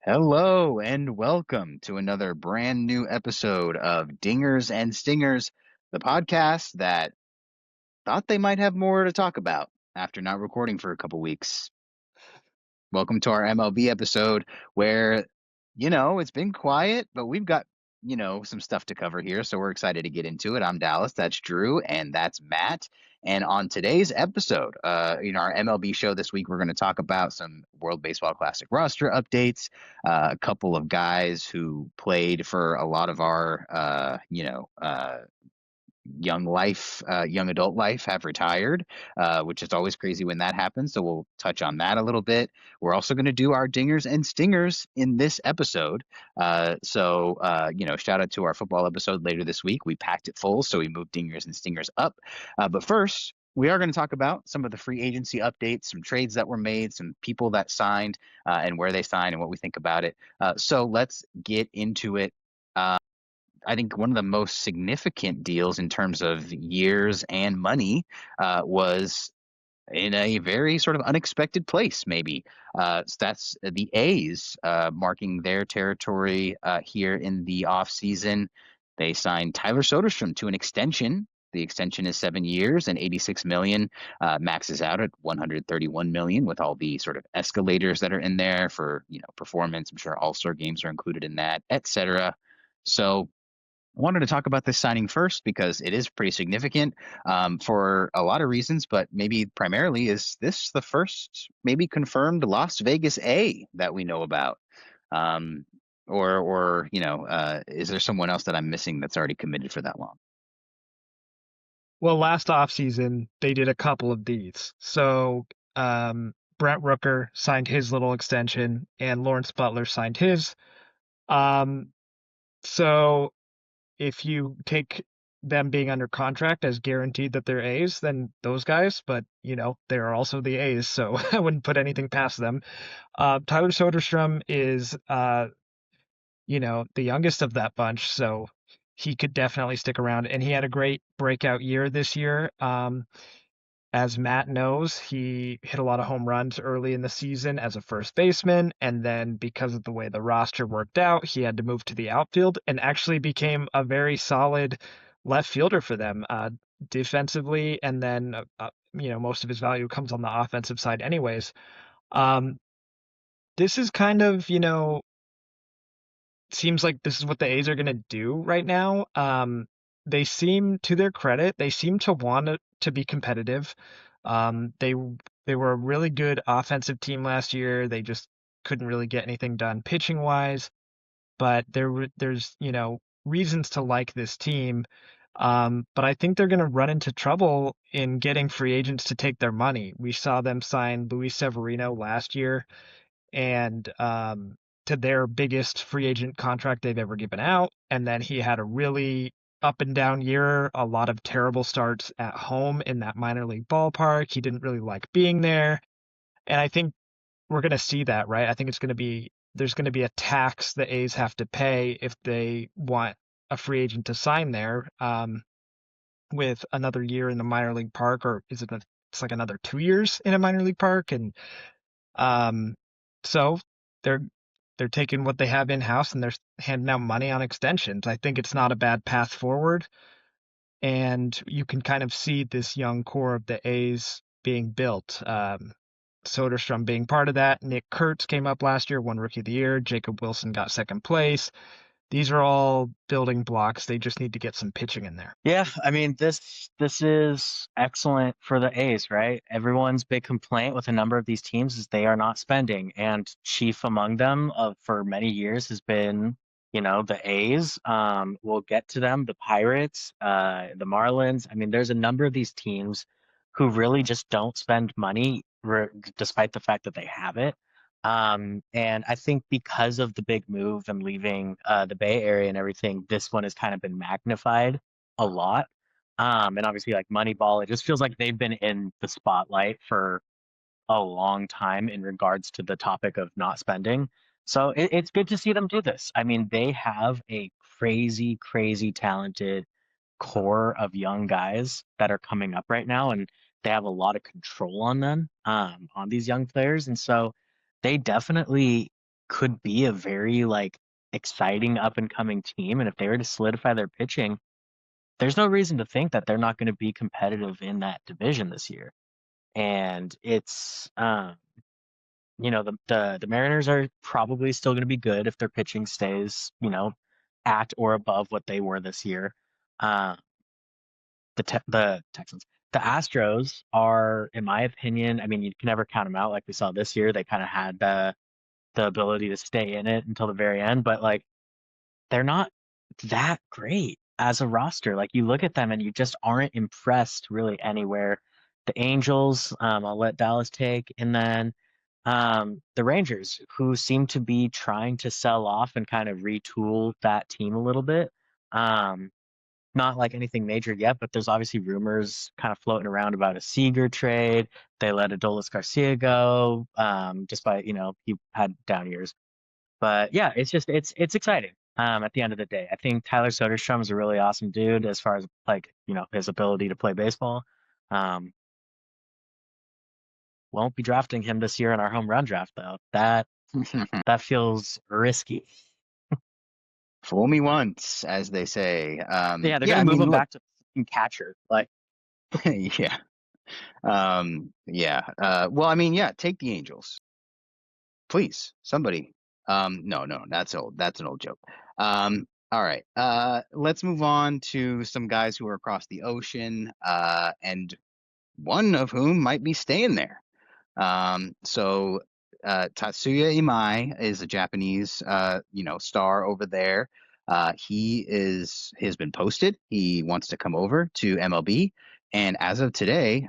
Hello and welcome to another brand new episode of Dingers and Stingers, the podcast that thought they might have more to talk about after not recording for a couple weeks. Welcome to our MLB episode where, it's been quiet, but we've got, some stuff to cover here. So we're excited to get into it. I'm Dallas, that's Drew, and that's Matt. And on today's episode, our MLB show this week, we're going to talk about some World Baseball Classic roster updates, a couple of guys who played for a lot of our, young adult life have retired, which is always crazy when that happens. So we'll touch on that a little bit. We're also going to do our dingers and stingers in this episode. Shout out to our football episode later this week. We packed it full, so we moved dingers and stingers up. But first, we are going to talk about some of the free agency updates, some trades that were made, some people that signed, and where they signed, and what we think about it. So let's get into it. I think one of the most significant deals in terms of years and money was in a very sort of unexpected place, maybe. So that's the A's marking their territory here in the offseason. They signed Tyler Soderstrom to an extension. The extension is 7 years and 86 million, maxes out at 131 million with all the sort of escalators that are in there for, performance. I'm sure all-star games are included in that, etc. So I wanted to talk about this signing first because it is pretty significant for a lot of reasons, but maybe primarily is this the first maybe confirmed Las Vegas A that we know about? Um, is there someone else that I'm missing that's already committed for that long? Well, last offseason, they did a couple of these. Brent Rooker signed his little extension, and Lawrence Butler signed his. Um, so if you take them being under contract as guaranteed that they're A's, then those guys, but they are also the A's, so I wouldn't put anything past them. Tyler Soderstrom is the youngest of that bunch, so he could definitely stick around. And he had a great breakout year this year. As Matt knows, he hit a lot of home runs early in the season as a first baseman, and then because of the way the roster worked out, he had to move to the outfield and actually became a very solid left fielder for them defensively, and then most of his value comes on the offensive side anyways. Um, this is kind of, seems like this is what the A's are going to do right now. They seem, to their credit, they seem to want to be competitive. They were a really good offensive team last year. They just couldn't really get anything done pitching wise. But there's reasons to like this team. But I think they're going to run into trouble in getting free agents to take their money. We saw them sign Luis Severino last year, and to their biggest free agent contract they've ever given out. And then he had a really up and down year, a lot of terrible starts at home in that minor league ballpark. He didn't really like being there. And I think we're going to see that, right? I think there's going to be a tax the A's have to pay if they want a free agent to sign there, with another year in the minor league park, or it's like another 2 years in a minor league park. And um, so they're they're taking what they have in house and they're handing out money on extensions. I think it's not a bad path forward, and you can kind of see this young core of the A's being built. Soderstrom being part of that. Nick Kurtz came up last year, won Rookie of the Year. Jacob Wilson got second place. These are all building blocks. They just need to get some pitching in there. Yeah, I mean this is excellent for the A's, right? Everyone's big complaint with a number of these teams is they are not spending, and chief among them for many years has been, the A's. We'll get to them, the Pirates, the Marlins. I mean, there's a number of these teams who really just don't spend money, despite the fact that they have it. And I think because of the big move and leaving the Bay Area and everything, this one has kind of been magnified a lot. And obviously, like Moneyball, it just feels like they've been in the spotlight for a long time in regards to the topic of not spending. So it's good to see them do this. I mean, they have a crazy, crazy talented core of young guys that are coming up right now, and they have a lot of control on them, on these young players. And so they definitely could be a very like exciting up and coming team. And if they were to solidify their pitching, there's no reason to think that they're not going to be competitive in that division this year. And it's the Mariners are probably still going to be good if their pitching stays, at or above what they were this year. Uh, the Texans, the Astros are, in my opinion, I mean, you can never count them out. Like we saw this year, they kind of had the ability to stay in it until the very end, but like they're not that great as a roster. Like you look at them and you just aren't impressed really anywhere. The Angels, I'll let Dallas take, and then the Rangers, who seem to be trying to sell off and kind of retool that team a little bit. Not like anything major yet, but there's obviously rumors kind of floating around about a Seager trade. They let Adolis Garcia go, just by, he had down years. But yeah, it's exciting. At the end of the day, I think Tyler Soderstrom is a really awesome dude as far as like, his ability to play baseball. Won't be drafting him this year in our home run draft though. That feels risky. Fool me once, as they say. Yeah, they're gonna move him back to catcher. Like, yeah. Well, I mean, yeah, take the Angels. Please, somebody. No, that's old. That's an old joke. All right. Let's move on to some guys who are across the ocean, and one of whom might be staying there. So Tatsuya Imai is a Japanese, star over there. He has been posted. He wants to come over to MLB. And as of today,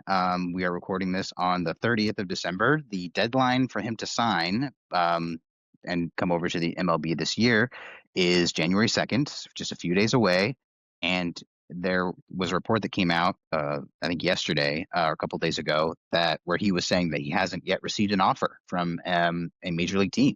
we are recording this on the 30th of December. The deadline for him to sign and come over to the MLB this year is January 2nd, just a few days away. And there was a report that came out, I think yesterday or a couple of days ago, where he was saying that he hasn't yet received an offer from a major league team.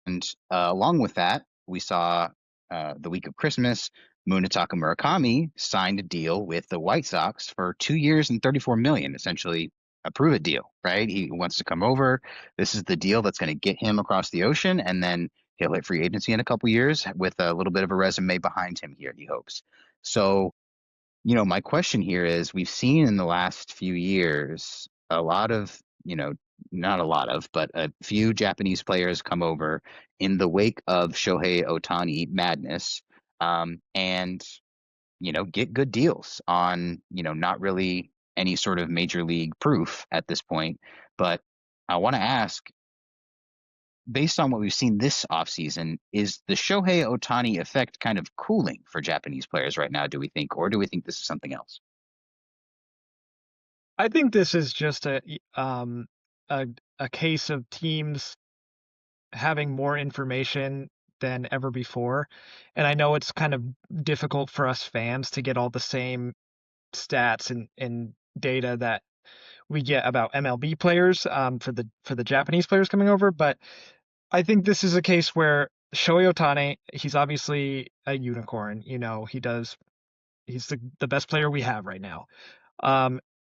And along with that, we saw the week of Christmas, Munetaka Murakami signed a deal with the White Sox for 2 years and $34 million, essentially a prove-it deal, right? He wants to come over. This is the deal that's going to get him across the ocean, and then he'll hit free agency in a couple years with a little bit of a resume behind him here, he hopes. So, my question here is, we've seen in the last few years a lot of, not a lot of, but a few Japanese players come over in the wake of Shohei Ohtani madness, and, get good deals on, not really any sort of major league proof at this point. But I want to ask, based on what we've seen this offseason, is the Shohei Ohtani effect kind of cooling for Japanese players right now, do we think, or do we think this is something else? I think this is just a case of teams having more information than ever before. And I know it's kind of difficult for us fans to get all the same stats and data that we get about MLB players for the Japanese players coming over, but I think this is a case where Shohei Ohtani, he's obviously a unicorn. He's the best player we have right now.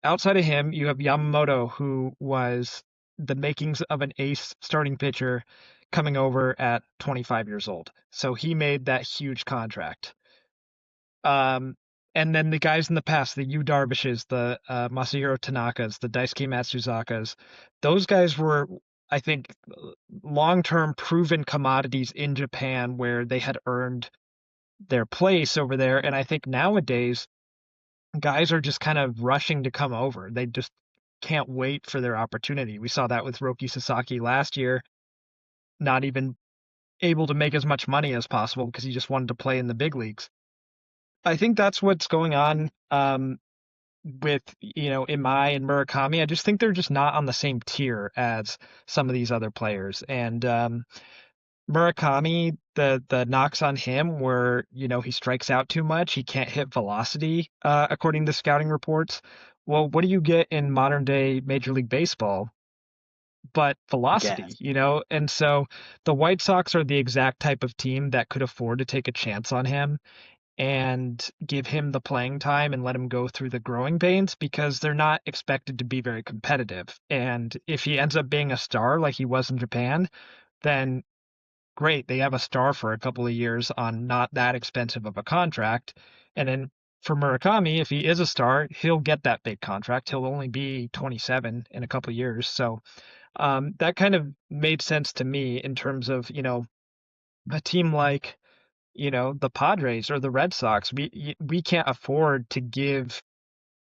Outside of him, you have Yamamoto, who was the makings of an ace starting pitcher coming over at 25 years old. So he made that huge contract. And then the guys in the past, the Yu Darbishes, the Masahiro Tanakas, the Daisuke Matsuzakas, those guys were, I think, long-term proven commodities in Japan where they had earned their place over there. And I think nowadays, guys are just kind of rushing to come over. They just can't wait for their opportunity. We saw that with Roki Sasaki last year, not even able to make as much money as possible because he just wanted to play in the big leagues. I think that's what's going on with, Imai and Murakami. I just think they're just not on the same tier as some of these other players. And Murakami, the knocks on him were, he strikes out too much. He can't hit velocity, according to scouting reports. Well, what do you get in modern day Major League Baseball but velocity, Yes. And so the White Sox are the exact type of team that could afford to take a chance on him and give him the playing time and let him go through the growing pains because they're not expected to be very competitive. And if he ends up being a star like he was in Japan, then great. They have a star for a couple of years on not that expensive of a contract. And then for Murakami, if he is a star, he'll get that big contract. He'll only be 27 in a couple of years. So that kind of made sense to me in terms of, a team like, the Padres or the Red Sox. We can't afford to give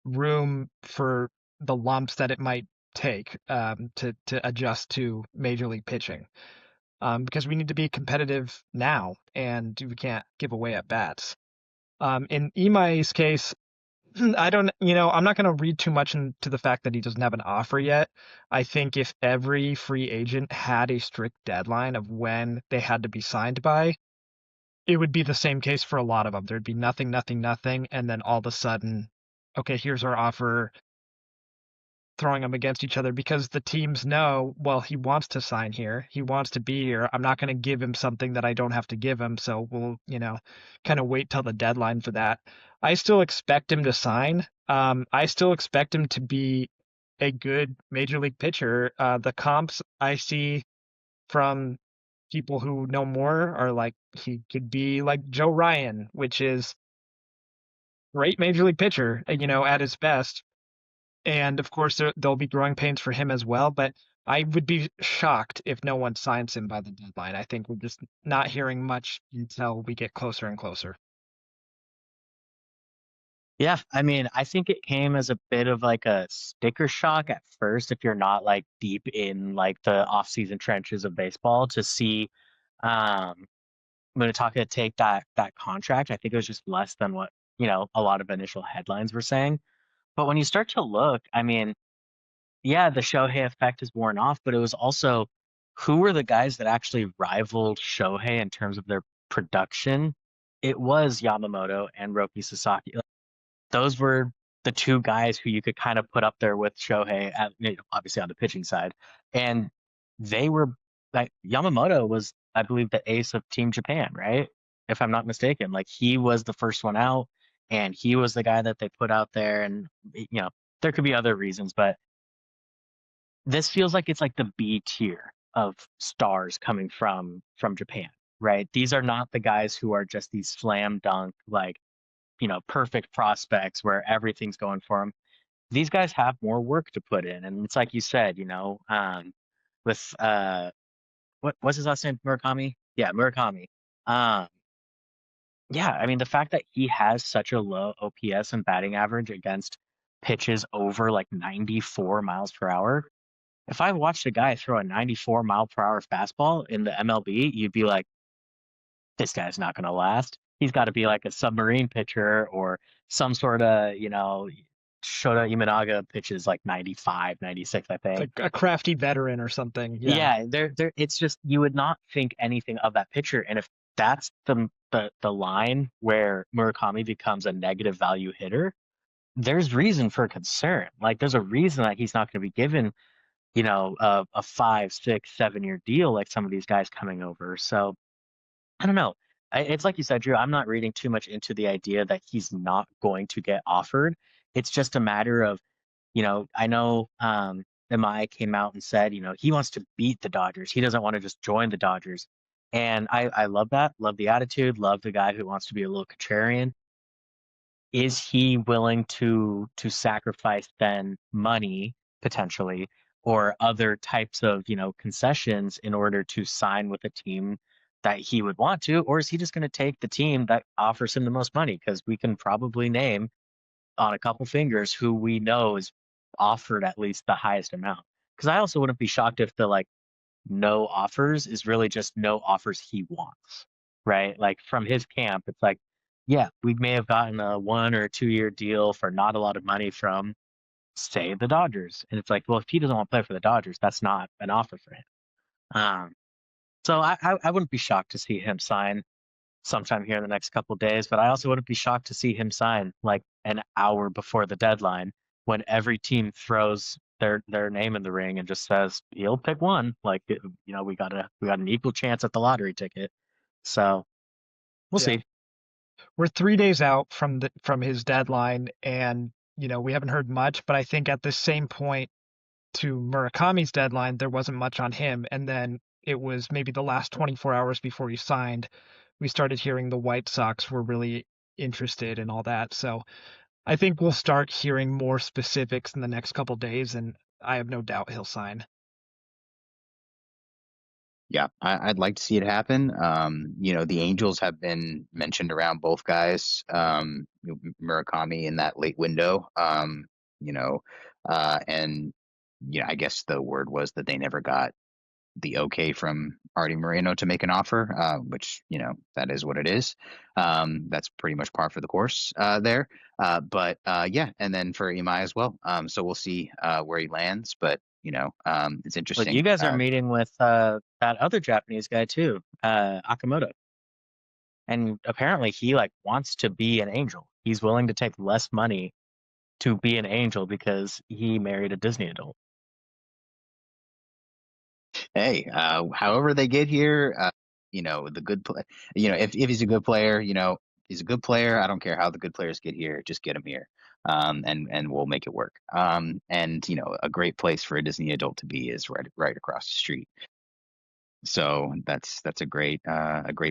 room for the lumps that it might take to adjust to major league pitching. Because we need to be competitive now, and we can't give away at bats. In Imai's case, I don't, I'm not going to read too much into the fact that he doesn't have an offer yet. I think if every free agent had a strict deadline of when they had to be signed by, it would be the same case for a lot of them. There'd be nothing, nothing, nothing, and then all of a sudden, okay, here's our offer, throwing them against each other because the teams know, well, he wants to sign here. He wants to be here. I'm not going to give him something that I don't have to give him. So we'll, kind of wait till the deadline for that. I still expect him to sign. I still expect him to be a good major league pitcher. The comps I see from people who know more are like he could be like Joe Ryan, which is great major league pitcher, at his best. And of course, there'll be growing pains for him as well. But I would be shocked if no one signs him by the deadline. I think we're just not hearing much until we get closer and closer. Yeah, I mean, I think it came as a bit of like a sticker shock at first if you're not like deep in like the off-season trenches of baseball to see um Munetaka take that contract. I think it was just less than what, a lot of initial headlines were saying. But when you start to look, I mean, yeah, the Shohei effect is worn off, but it was also who were the guys that actually rivaled Shohei in terms of their production? It was Yamamoto and Roki Sasaki. Those were the two guys who you could kind of put up there with Shohei, obviously on the pitching side. And they were like Yamamoto was, I believe, the ace of Team Japan, right? If I'm not mistaken. Like he was the first one out and he was the guy that they put out there. And, there could be other reasons, but this feels like it's like the B tier of stars coming from Japan, right? These are not the guys who are just these slam dunk, like, perfect prospects where everything's going for them. These guys have more work to put in. And it's like you said, with what's his last name? Murakami? Yeah, Murakami. Um, yeah, I mean the fact that he has such a low OPS and batting average against pitches over like 94 miles per hour. If I watched a guy throw a 94-mile-per-hour fastball in the MLB, you'd be like, this guy's not going to last. He's got to be like a submarine pitcher or some sort of, Shota Imanaga pitches like 95, 96, I think. Like a crafty veteran or something. Yeah, it's just you would not think anything of that pitcher. And if that's the line where Murakami becomes a negative value hitter, there's reason for concern. Like there's a reason that he's not going to be given, a 5, 6, 7 year deal like some of these guys coming over. So I don't know. It's like you said, Drew, I'm not reading too much into the idea that he's not going to get offered. It's just a matter of, I know MI came out and said, he wants to beat the Dodgers. He doesn't want to just join the Dodgers. And I love that. Love the attitude. Love the guy who wants to be a little contrarian. Is he willing to sacrifice then money potentially or other types of, concessions in order to sign with a team that he would want to, or is he just going to take the team that offers him the most money? Because we can probably name on a couple fingers who we know is offered at least the highest amount. Because I also wouldn't be shocked if the like no offers is really just no offers he wants, right? Like from his camp, it's like, yeah, we may have gotten a 1 or 2 year deal for not a lot of money from, say, the Dodgers. And it's like, well, if he doesn't want to play for the Dodgers, that's not an offer for him. So I wouldn't be shocked to see him sign sometime here in the next couple of days, but I also wouldn't be shocked to see him sign like an hour before the deadline when every team throws their name in the ring and just says he'll pick one. Like we got an equal chance at the lottery ticket. So we'll see. We're 3 days out from his deadline, and we haven't heard much. But I think at the same point to Murakami's deadline, there wasn't much on him, and then it was maybe the last 24 hours before he signed, we started hearing the White Sox were really interested and all that. So I think we'll start hearing more specifics in the next couple days, and I have no doubt he'll sign. Yeah, I'd like to see it happen. The Angels have been mentioned around both guys, Murakami in that late window. And I guess the word was that they never got the okay from Artie Moreno to make an offer, which that is what it is. That's pretty much par for the course there. But yeah, and then for Imai as well. So we'll see where he lands, but it's Look, you interesting. guys are meeting with that other Japanese guy too, Akamoto. And apparently he like wants to be an angel. He's willing to take less money to be an angel because he married a Disney adult. Hey, however they get here, the good play, if he's a good player, he's a good player. I don't care how the good players get here, just get him here. And we'll make it work. And a great place for a Disney adult to be is right across the street. So that's a great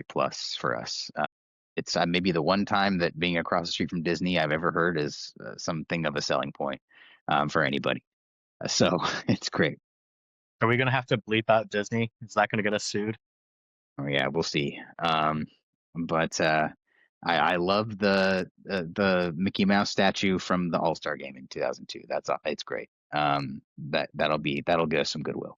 plus for us. It's maybe the one time that being across the street from Disney I've ever heard is something of a selling point for anybody. So it's great. Are we gonna have to bleep out Disney? Is that gonna get us sued? Oh yeah, we'll see. But I love the Mickey Mouse statue from the All-Star game in 2002. It's great. That'll get us some goodwill.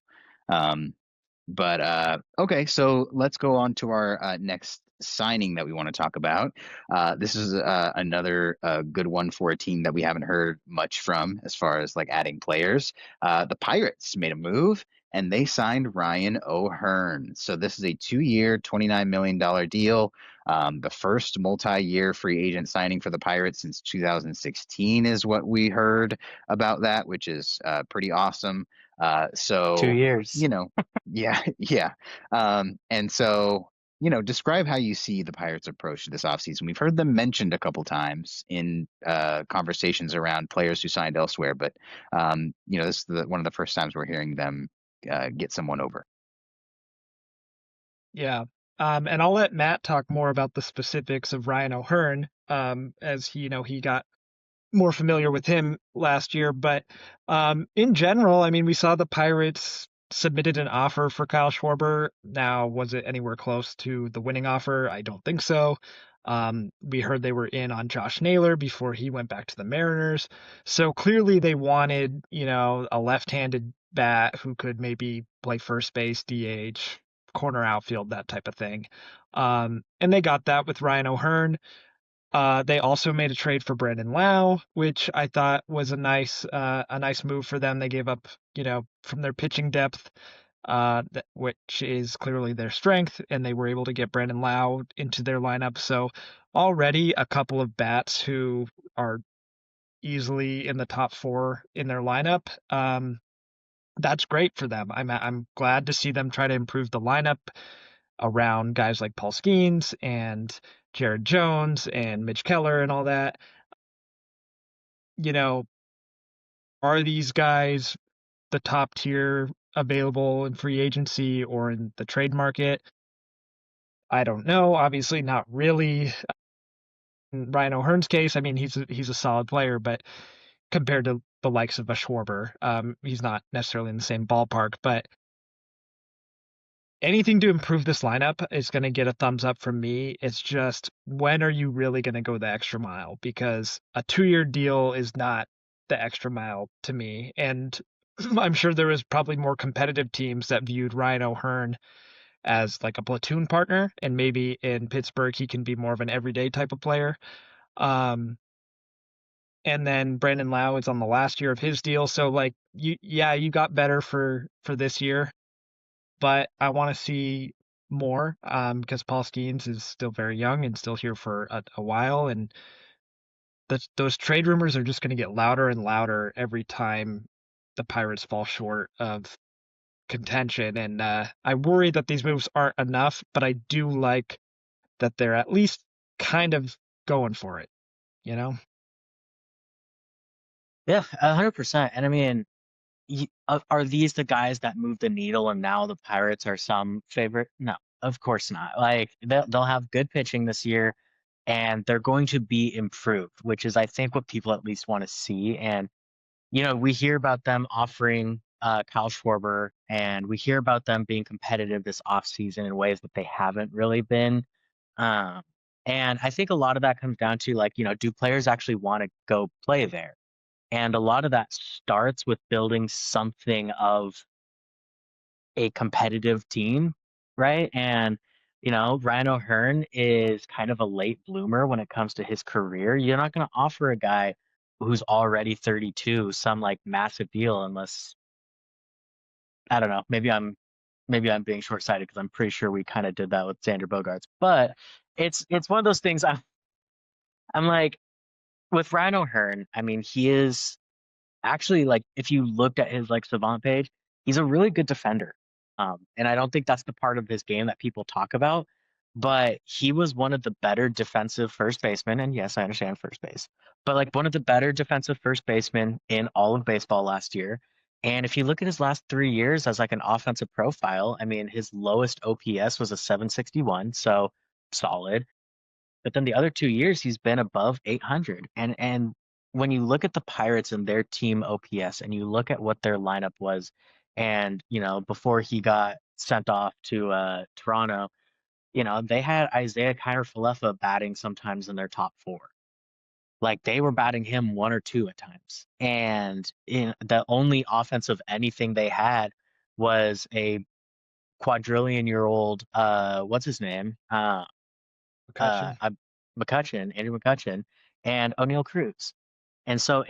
But okay, so let's go on to our next signing that we want to talk about. This is another good one for a team that we haven't heard much from as far as like adding players. The Pirates made a move and they signed Ryan O'Hearn. So this is a 2-year, $29 million deal. The first multi-year free agent signing for the Pirates since 2016 is what we heard about that, which is pretty awesome. 2 years. Yeah, yeah. And so, describe how you see the Pirates' approach to this offseason. We've heard them mentioned a couple times in conversations around players who signed elsewhere, but this is one of the first times we're hearing them get someone over. Yeah. And I'll let Matt talk more about the specifics of Ryan O'Hearn, as he got more familiar with him last year. But in general, I mean, we saw the Pirates submitted an offer for Kyle Schwarber. Now, was it anywhere close to the winning offer? I don't think so. We heard they were in on Josh Naylor before he went back to the Mariners. So clearly they wanted, a left-handed bat who could maybe play first base, DH, corner outfield, that type of thing. And they got that with Ryan O'Hearn. They also made a trade for Brandon Lau, which I thought was a nice move for them. They gave up, from their pitching depth, which is clearly their strength, and they were able to get Brandon Lau into their lineup. So already a couple of bats who are easily in the top 4 in their lineup. That's great for them. I'm glad to see them try to improve the lineup around guys like Paul Skeens and Jared Jones and Mitch Keller and all that. Are these guys the top tier available in free agency or in the trade market? I don't know. Obviously not really. In Ryan O'Hearn's case, I mean, he's a solid player, but compared to the likes of a Schwarber, he's not necessarily in the same ballpark. But anything to improve this lineup is going to get a thumbs up from me. It's just, when are you really going to go the extra mile? Because a 2-year deal is not the extra mile to me. And I'm sure there was probably more competitive teams that viewed Ryan O'Hearn as like a platoon partner, and maybe in Pittsburgh he can be more of an everyday type of player. And then Brandon Lau is on the last year of his deal, so like you got better for this year, but I want to see more, because Paul Skeens is still very young and still here for a while, and those trade rumors are just going to get louder and louder every time the Pirates fall short of contention. And I worry that these moves aren't enough, but I do like that they're at least kind of going for it, you know? Yeah, 100%. And I mean, are these the guys that move the needle and now the Pirates are some favorite? No, of course not. Like they'll have good pitching this year and they're going to be improved, which is I think what people at least want to see. And we hear about them offering Kyle Schwarber, and we hear about them being competitive this offseason in ways that they haven't really been. Um, and I think a lot of that comes down to like, do players actually want to go play there? And a lot of that starts with building something of a competitive team, right? And Ryan O'Hearn is kind of a late bloomer when it comes to his career. You're not going to offer a guy who's already 32 some like massive deal unless I don't know. Maybe I'm being short-sighted because I'm pretty sure we kind of did that with Xander Bogaerts. But it's one of those things. I'm like with Ryan O'Hearn. I mean, he is actually like if you looked at his like Savant page, he's a really good defender. And I don't think that's the part of his game that people talk about. But he was one of the better defensive first basemen, and yes, I understand first base, but like one of the better defensive first basemen in all of baseball last year. And if you look at his last 3 years as like an offensive profile, I mean, his lowest OPS was a 761, so solid. But then the other 2 years, he's been above 800. And when you look at the Pirates and their team OPS, and you look at what their lineup was, and before he got sent off to Toronto, they had Isaiah Kiner-Falefa batting sometimes in their top four. Like they were batting him one or two at times, and the only offensive anything they had was a quadrillion-year-old what's his name uh, McCutcheon. uh, Andrew McCutcheon, and O'Neal Cruz. And so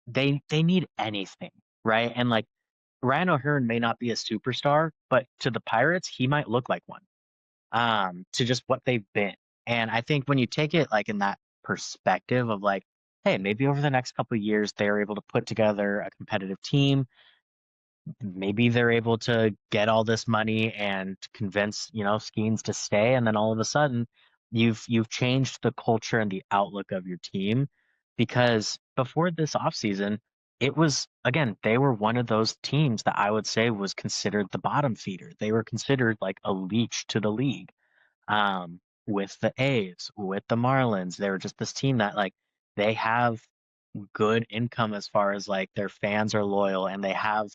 they need anything, right? And like Ryan O'Hearn may not be a superstar, but to the Pirates, he might look like one. To just what they've been. And I think when you take it like in that perspective of like, hey, maybe over the next couple of years they're able to put together a competitive team, maybe they're able to get all this money and convince Skeens to stay, and then all of a sudden you've changed the culture and the outlook of your team. Because before this offseason, it was again, they were one of those teams that I would say was considered the bottom feeder. They were considered like a leech to the league. With the A's, with the Marlins, they were just this team that like they have good income as far as like their fans are loyal and they have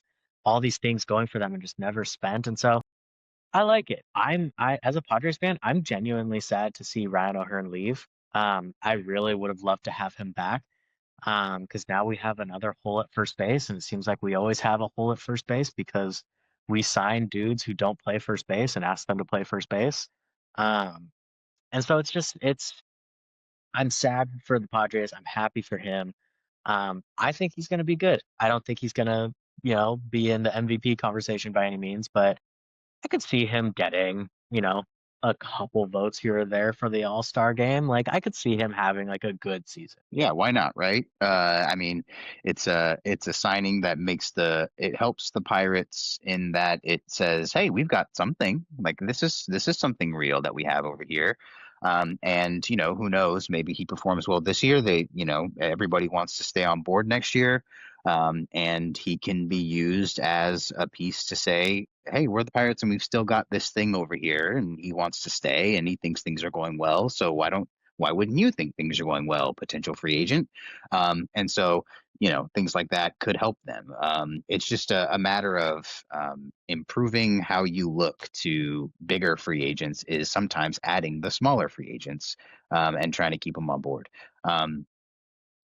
all these things going for them and just never spent. And so I like it. I as a Padres fan, I'm genuinely sad to see Ryan O'Hearn leave. I really would have loved to have him back. Because now we have another hole at first base, and it seems like we always have a hole at first base because we sign dudes who don't play first base and ask them to play first base. Um, and so I'm sad for the Padres. I'm happy for him. I think he's going to be good. I don't think he's going to, be in the MVP conversation by any means, but I could see him getting, a couple votes here or there for the All-Star game. Like I could see him having like a good season. Yeah, why not, right? I mean, it's a signing that it helps the Pirates in that it says, hey, we've got something. Like this is something real that we have over here. And who knows, maybe he performs well this year. Everybody wants to stay on board next year. And he can be used as a piece to say, hey, we're the Pirates and we've still got this thing over here, and he wants to stay and he thinks things are going well. So why wouldn't you think things are going well, potential free agent? And so, things like that could help them. It's just a matter of improving how you look to bigger free agents is sometimes adding the smaller free agents and trying to keep them on board.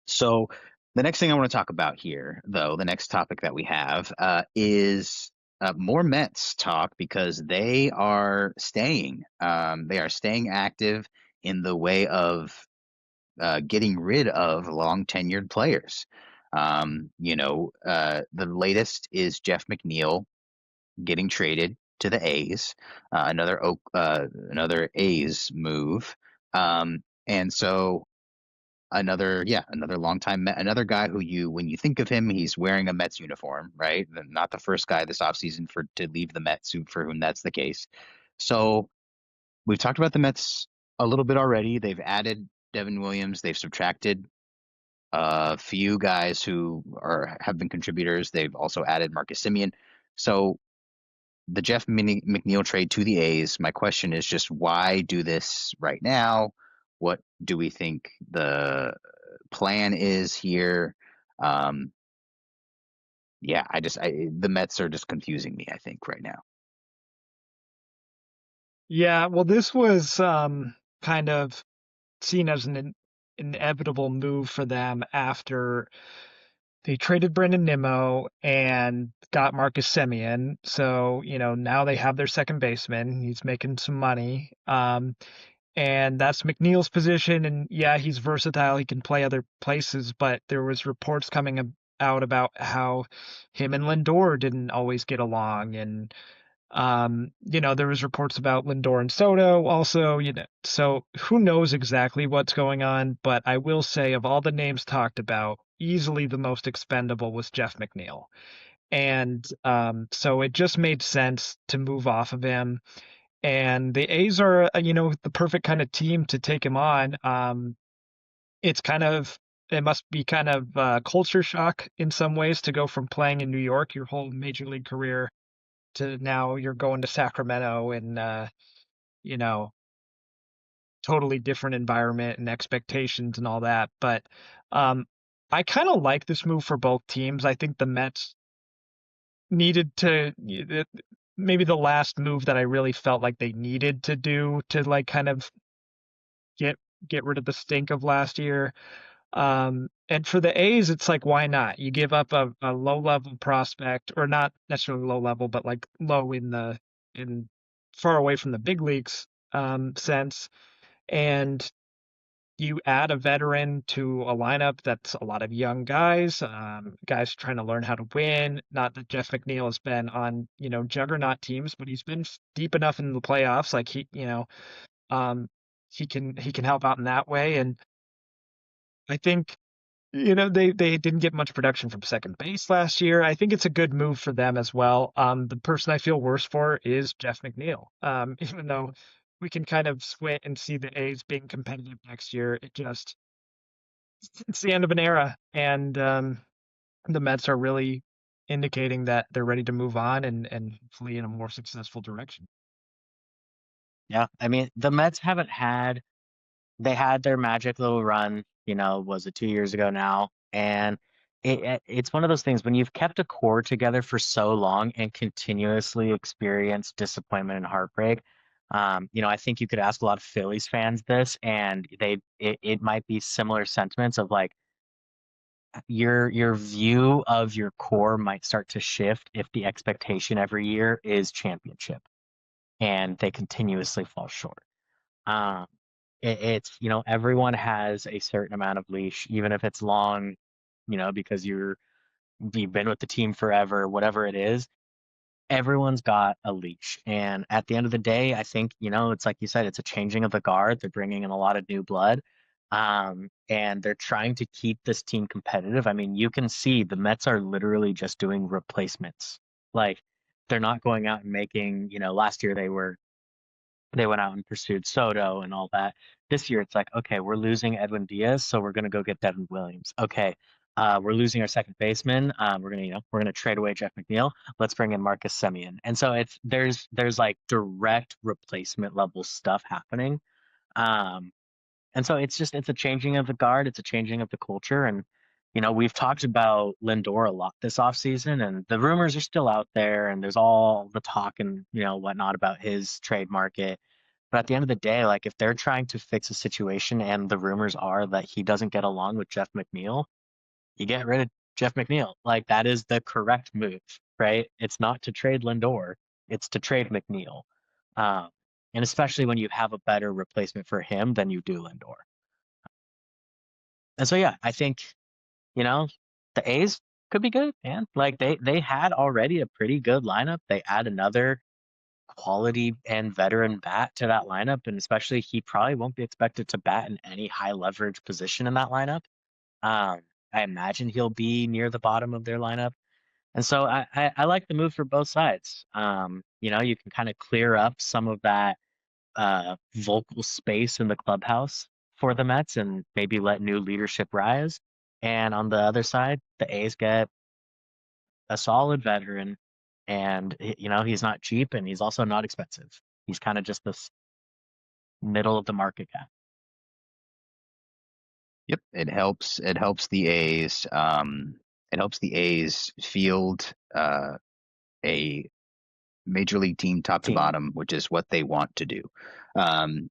So the next thing I want to talk about here, though, the next topic that we have is more Mets talk because they are staying. They are staying active in the way of getting rid of long tenured players. The latest is Jeff McNeil getting traded to the A's, another A's move. And so another long time another guy when you think of him, he's wearing a Mets uniform, right? Not the first guy this offseason to leave the Mets for whom that's the case. So we've talked about the Mets a little bit already. They've added Devin Williams. They've subtracted a few guys who have been contributors. They've also added Marcus Semien. So the Jeff McNeil trade to the A's, my question is just why do this right now? What do we think the plan is here? Yeah, the Mets are just confusing me, I think, right now. Yeah, well, this was kind of seen as an inevitable move for them after they traded Brendan Nimmo and got Marcus Semien. So, now they have their second baseman. He's making some money. And that's McNeil's position. And yeah, he's versatile. He can play other places, but there was reports coming out about how him and Lindor didn't always get along. And there was reports about Lindor and Soto also, so who knows exactly what's going on, but I will say of all the names talked about, easily the most expendable was Jeff McNeil. And so it just made sense to move off of him. And the A's are, the perfect kind of team to take him on. It must be kind of culture shock in some ways to go from playing in New York your whole major league career to now you're going to Sacramento and you know, totally different environment and expectations and all that. But um I kind of like this move for both teams. I think the Mets needed to maybe the last move that I really felt like they needed to do to like kind of get get rid of the stink of last year. And for the A's, it's like, why not? You give up a low level prospect, or not necessarily low level, but like low in far away from the big leagues sense, and you add a veteran to a lineup that's a lot of young guys, guys trying to learn how to win. Not that Jeff McNeil has been on, juggernaut teams, but he's been deep enough in the playoffs. Like um, he can help out in that way. And I think they didn't get much production from second base last year. I think it's a good move for them as well. The person I feel worse for is Jeff McNeil. Even though we can kind of squint and see the A's being competitive next year, it's the end of an era, and the Mets are really indicating that they're ready to move on and hopefully in a more successful direction. Yeah, I mean, the Mets they had their magic little run, was it 2 years ago now? And it's one of those things when you've kept a core together for so long and continuously experienced disappointment and heartbreak. I think you could ask a lot of Phillies fans this, and it might be similar sentiments of like your view of your core might start to shift if the expectation every year is championship and they continuously fall short. Um, it's everyone has a certain amount of leash, even if it's long, because you've been with the team forever, whatever it is. Everyone's got a leash, and at the end of the day, I think it's like you said, it's a changing of the guard. They're bringing in a lot of new blood, and they're trying to keep this team competitive. I mean, you can see the Mets are literally just doing replacements. Like they're not going out and making. Last year they went out and pursued Soto and all that. This year, it's like, okay, we're losing Edwin Diaz, so we're gonna go get Devin Williams. Okay, we're losing our second baseman. We're gonna trade away Jeff McNeil. Let's bring in Marcus Semien. And so there's like direct replacement level stuff happening. Um, and so it's a changing of the guard. It's a changing of the culture. And we've talked about Lindor a lot this offseason, and the rumors are still out there, and there's all the talk and whatnot about his trade market. But at the end of the day, like if they're trying to fix a situation and the rumors are that he doesn't get along with Jeff McNeil, you get rid of Jeff McNeil. Like that is the correct move, right? It's not to trade Lindor, it's to trade McNeil. Um, and especially when you have a better replacement for him than you do Lindor. And so yeah, I think, you know, the A's could be good, man. Like they had already a pretty good lineup. They add another quality and veteran bat to that lineup, and especially he probably won't be expected to bat in any high leverage position in that lineup. Um, I imagine he'll be near the bottom of their lineup. And so I like the move for both sides. You can kind of clear up some of that vocal space in the clubhouse for the Mets and maybe let new leadership rise. And on the other side, the A's get a solid veteran, and he's not cheap, and he's also not expensive. He's kind of just this middle of the market guy. Yep, it helps. It helps the A's. It helps the A's field a major league team top to Team. bottom, which is what they want to do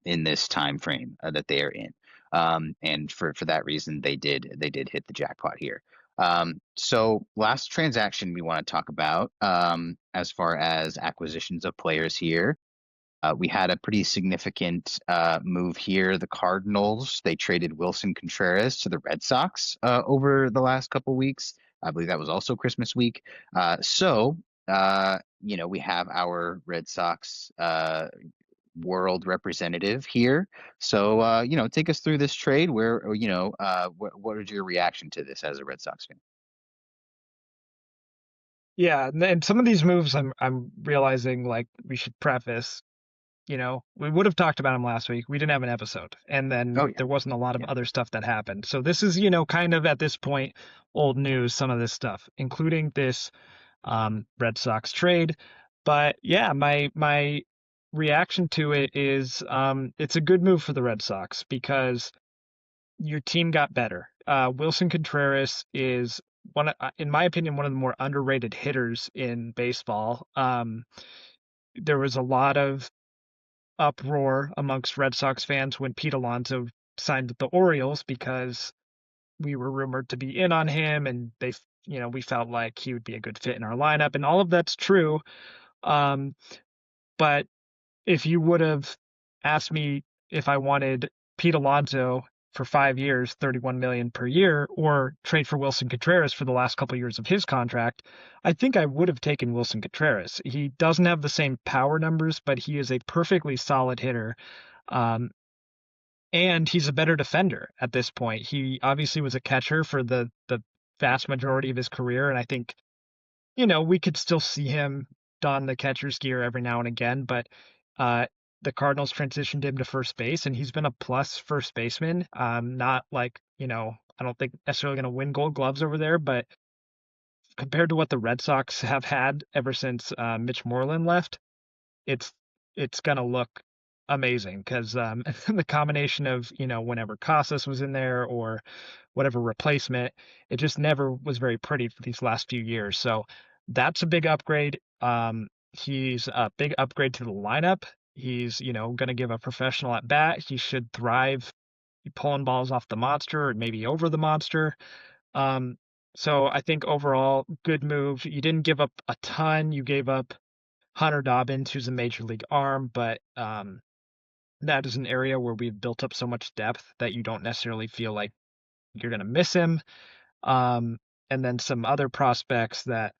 in this time frame that they are in. And for that reason, they did hit the jackpot here. So last transaction we want to talk about as far as acquisitions of players here. We had a pretty significant move here. The Cardinals, they traded Wilson Contreras to the Red Sox over the last couple weeks. I believe that was also Christmas week. We have our Red Sox world representative here. So, take us through this trade. What is your reaction to this as a Red Sox fan? Yeah, and some of these moves I'm realizing like we should preface. We would have talked about him last week. We didn't have an episode, and then Oh yeah, there wasn't a lot of yeah. other stuff that happened. So this is, kind of at this point old news. Some of this stuff, including this Red Sox trade. But yeah, my reaction to it is it's a good move for the Red Sox because your team got better. Wilson Contreras is in my opinion, one of the more underrated hitters in baseball. There was a lot of uproar amongst Red Sox fans when Pete Alonso signed with the Orioles because we were rumored to be in on him, and we felt like he would be a good fit in our lineup, and all of that's true. Um, but if you would have asked me if I wanted Pete Alonso for 5 years, 31 million per year, or trade for Wilson Contreras for the last couple of years of his contract, I think I would have taken Wilson Contreras. He doesn't have the same power numbers, but he is a perfectly solid hitter. Um, and he's a better defender at this point. He obviously was a catcher for the vast majority of his career, and I think we could still see him don the catcher's gear every now and again, but uh, the Cardinals transitioned him to first base, and he's been a plus first baseman. Not like, I don't think necessarily going to win Gold Gloves over there, but compared to what the Red Sox have had ever since Mitch Moreland left, it's it's gonna look amazing because the combination of whenever Casas was in there or whatever replacement, it just never was very pretty for these last few years. So that's a big upgrade. He's a big upgrade to the lineup. He's going to give a professional at bat. He should thrive pulling balls off the monster or maybe over the monster. Um, so I think overall, good move. You didn't give up a ton. You gave up Hunter Dobbins, who's a major league arm, but that is an area where we've built up so much depth that you don't necessarily feel like you're going to miss him. Um, and then some other prospects that,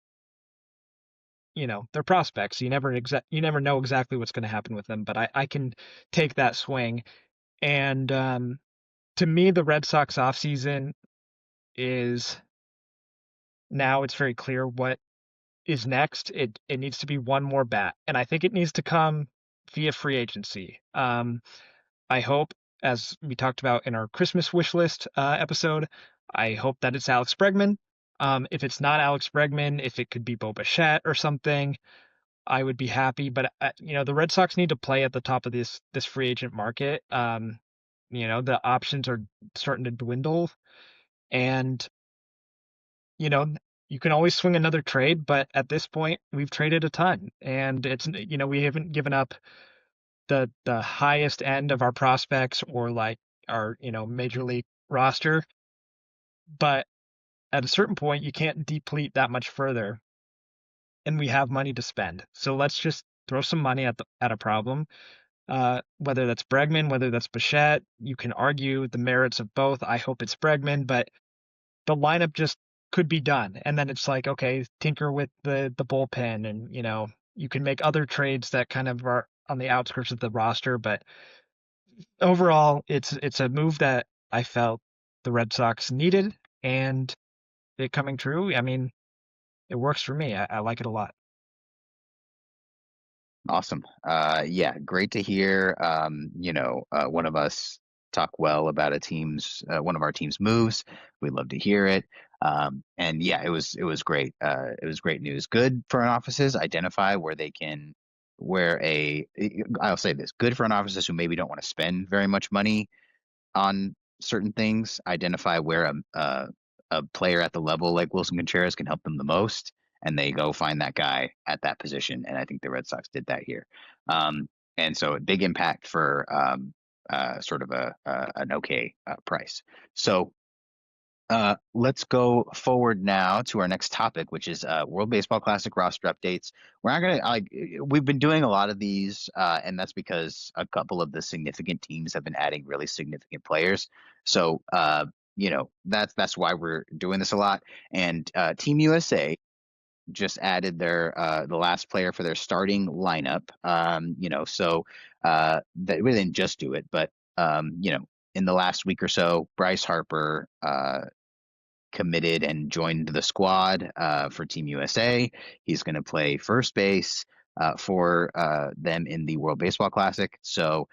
they're prospects. You never know exactly what's going to happen with them, but I can take that swing. And to me, the Red Sox offseason is now it's very clear what is next. It needs to be one more bat, and I think it needs to come via free agency. I hope, as we talked about in our Christmas wish list episode, I hope that it's Alex Bregman. If it's not Alex Bregman, if it could be Bo Bichette or something, I would be happy. But the Red Sox need to play at the top of this free agent market. The options are starting to dwindle, and you know, you can always swing another trade, but at this point, we've traded a ton, and we haven't given up the highest end of our prospects or like our major league roster, but at a certain point, you can't deplete that much further, and we have money to spend. So let's just throw some money at a problem. Whether that's Bregman, whether that's Bichette, you can argue the merits of both. I hope it's Bregman, but the lineup just could be done. And then it's like, okay, tinker with the bullpen, and you can make other trades that kind of are on the outskirts of the roster. But overall, it's a move that I felt the Red Sox needed, and it coming true. I mean, it works for me. I like it a lot. Awesome. Yeah, great to hear. One of us talk well about one of our team's moves, we'd love to hear it. And yeah, it was great. It was great news. Good front offices identify where they can, I'll say this, good front offices who maybe don't want to spend very much money on certain things, identify where a player at the level like Wilson Contreras can help them the most, and they go find that guy at that position. And I think the Red Sox did that here. And so a big impact for sort of an okay price. So let's go forward now to our next topic, which is World Baseball Classic roster updates. We're not gonna we've been doing a lot of these, and that's because a couple of the significant teams have been adding really significant players. So that's why we're doing this a lot. And Team USA just added the last player for their starting lineup. So that we didn't just do it, but in the last week or so, Bryce Harper committed and joined the squad for Team USA. He's going to play first base for them in the World Baseball Classic. So,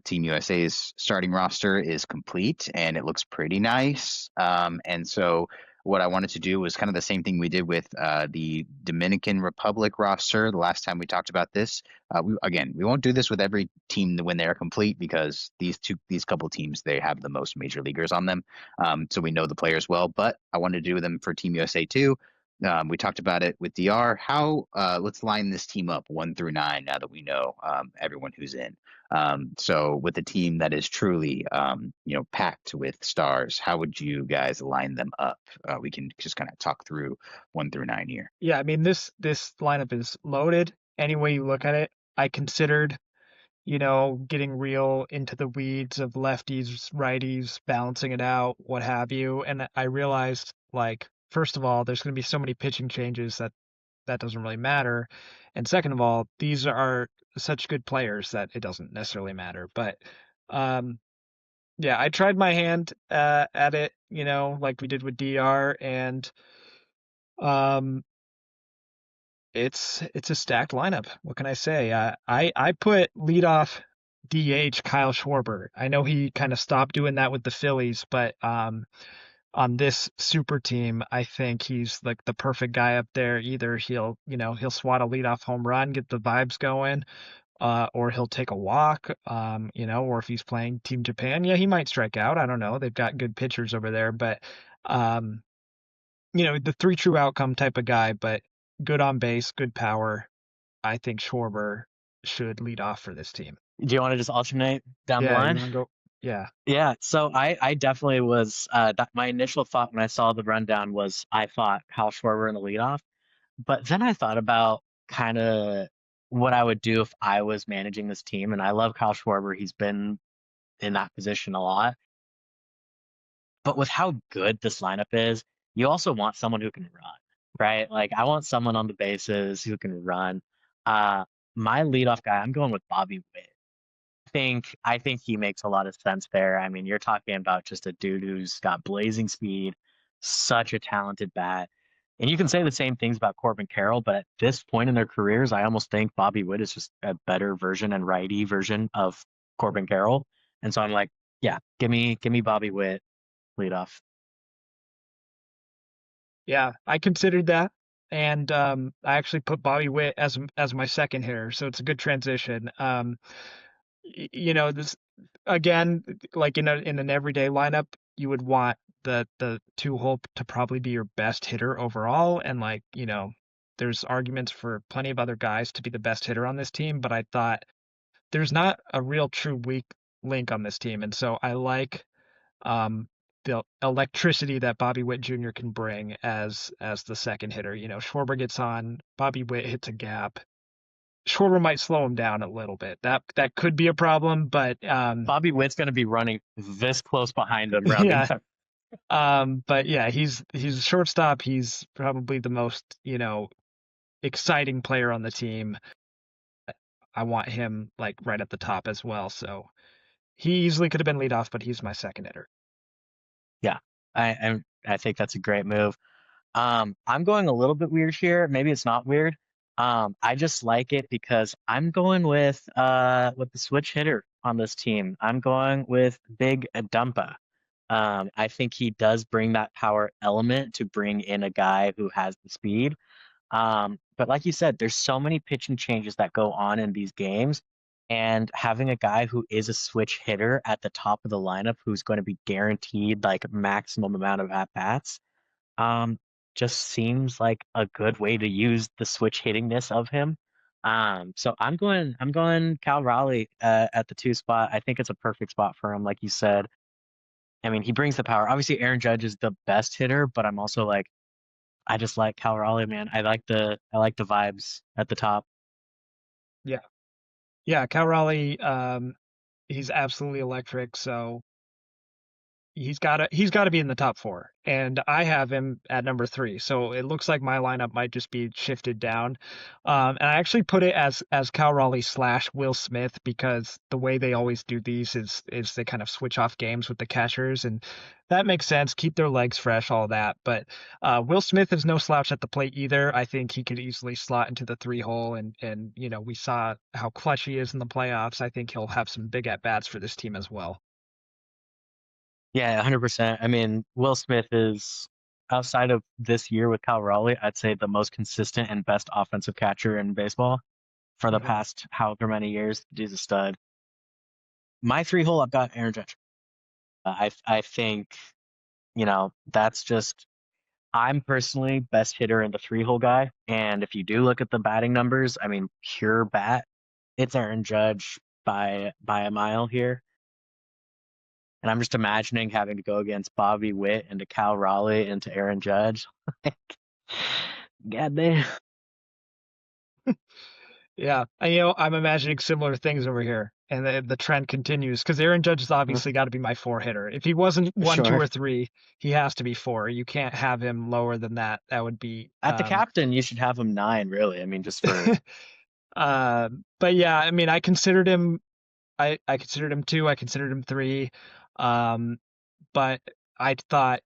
Team USA's starting roster is complete and it looks pretty nice. And so, what I wanted to do was kind of the same thing we did with the Dominican Republic roster the last time we talked about this. We won't do this with every team when they're complete because these couple teams, they have the most major leaguers on them. So we know the players well, but I wanted to do them for Team USA too. We talked about it with DR. Let's line this team up 1 through 9 now that we know everyone who's in. So with a team that is truly, packed with stars, how would you guys line them up? We can just kind of talk through 1 through 9 here. Yeah, I mean this lineup is loaded. Any way you look at it, I considered, getting real into the weeds of lefties, righties, balancing it out, what have you. And I realized, first of all, there's going to be so many pitching changes that doesn't really matter. And second of all, these are such good players that it doesn't necessarily matter. But yeah, I tried my hand at it, like we did with DR, and um, it's a stacked lineup. What can I say? I put leadoff DH Kyle Schwarber. I know he kind of stopped doing that with the Phillies, but on this super team, I think he's like the perfect guy up there. Either he'll swat a leadoff home run, get the vibes going, or he'll take a walk, or if he's playing Team Japan, yeah, he might strike out. I don't know. They've got good pitchers over there, but the three true outcome type of guy, but good on base, good power. I think Schwarber should lead off for this team. Do you want to just alternate down the Yeah, line? you want to go? Yeah. Yeah, so I definitely was my initial thought when I saw the rundown was I thought Kyle Schwarber in the leadoff, but then I thought about kind of what I would do if I was managing this team, and I love Kyle Schwarber. He's been in that position a lot, but with how good this lineup is, you also want someone who can run, right? Like I want someone on the bases who can run. Uh, my leadoff guy, I'm going with Bobby Witt. I think he makes a lot of sense there. I mean, you're talking about just a dude who's got blazing speed, such a talented bat. And you can say the same things about Corbin Carroll, but at this point in their careers, I almost think Bobby Witt is just a better version and righty version of Corbin Carroll. And so I'm like, yeah, give me Bobby Witt lead off. Yeah, I considered that, and I actually put Bobby Witt as my second hitter, so it's a good transition. This again, like in an everyday lineup, you would want the two hole to probably be your best hitter overall, and there's arguments for plenty of other guys to be the best hitter on this team, but I thought there's not a real true weak link on this team, and so I like um, the electricity that Bobby Witt Jr. can bring as the second hitter. Schwarber gets on, Bobby Witt hits a gap. Schwarber might slow him down a little bit. That could be a problem, but Bobby Witt's going to be running this close behind him. Yeah. But yeah, he's a shortstop. He's probably the most exciting player on the team. I want him like right at the top as well. So he easily could have been leadoff, but he's my second hitter. Yeah, I think that's a great move. I'm going a little bit weird here. Maybe it's not weird. I just like it because I'm going with the switch hitter on this team. I'm going with Big Dumpa. I think he does bring that power element to bring in a guy who has the speed. But like you said, there's so many pitching changes that go on in these games. And having a guy who is a switch hitter at the top of the lineup who's going to be guaranteed like maximum amount of at bats, um, just seems like a good way to use the switch hittingness of him. So I'm going Cal Raleigh at the 2 spot. I think it's a perfect spot for him, like you said. I mean, he brings the power. Obviously, Aaron Judge is the best hitter, but I'm also like, I just like Cal Raleigh, man. I like the vibes at the top. Yeah. Yeah, Cal Raleigh, he's absolutely electric, so he's got to be in the top 4, and I have him at number 3. So it looks like my lineup might just be shifted down. And I actually put it as Cal Raleigh / Will Smith, because the way they always do these is they kind of switch off games with the catchers, and that makes sense. Keep their legs fresh, all that. But Will Smith is no slouch at the plate either. I think he could easily slot into the 3 hole, and we saw how clutch he is in the playoffs. I think he'll have some big at bats for this team as well. Yeah, 100%. I mean, Will Smith is outside of this year with Cal Raleigh, I'd say the most consistent and best offensive catcher in baseball for the Mhm. past however many years. He's a stud. My 3 hole, I've got Aaron Judge. I think that's just I'm personally best hitter in the 3 hole guy, and if you do look at the batting numbers, I mean, pure bat, it's Aaron Judge by a mile here. And I'm just imagining having to go against Bobby Witt and to Cal Raleigh and to Aaron Judge. God damn. Yeah, and, I'm imagining similar things over here, and the trend continues because Aaron Judge has obviously got to be my 4 hitter. If he wasn't 1, 2, Sure. or 3, he has to be 4. You can't have him lower than that. That would be At the captain, you should have him 9, really. I mean, just for but yeah, I mean, I considered him. I considered him 2. I considered him 3. Um, but I thought,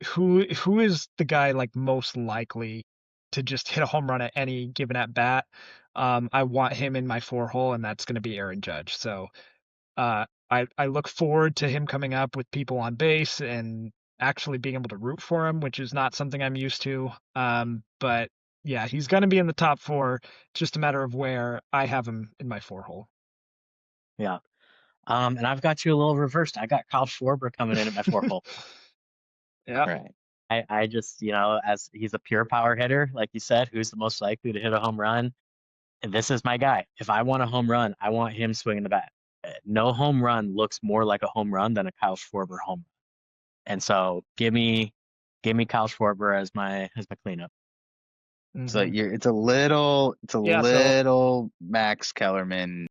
who is the guy like most likely to just hit a home run at any given at bat? I want him in my 4 hole, and that's going to be Aaron Judge. So I look forward to him coming up with people on base and actually being able to root for him, which is not something I'm used to. But yeah, he's going to be in the top 4. It's just a matter of where I have him in my 4 hole. yeah. And I've got you a little reversed. I got Kyle Schwarber coming in at my 4 hole. Yeah. Right. I just, as he's a pure power hitter, like you said, who's the most likely to hit a home run? And this is my guy. If I want a home run, I want him swinging the bat. No home run looks more like a home run than a Kyle Schwarber home run. And so give me Kyle Schwarber as my cleanup. So Hmm. it's a little Yeah. So Max Kellerman.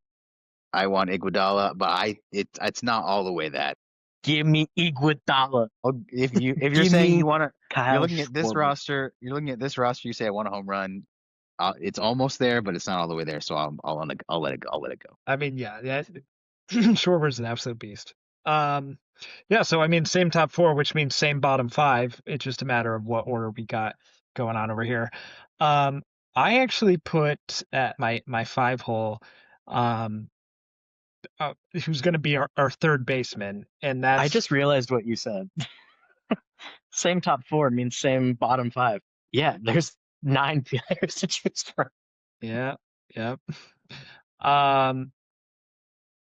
I want Iguodala, but it's not all the way that. Give me Iguodala. If you're Give saying me you want to, you're Kyle looking at this Schwarber. roster. You're looking at this roster. You say I want a home run. It's almost there, but it's not all the way there. So I'll let it go. I'll let it go. I mean, yeah. Schwarber's an absolute beast. Yeah. So I mean, same top 4, which means same bottom 5. It's just a matter of what order we got going on over here. Um, I actually put at my 5 hole, um, who's going to be our third baseman, and I that's just realized what you said. Same top 4 means same bottom 5. Yeah, there's 9 players to choose from. yeah, yep. Um,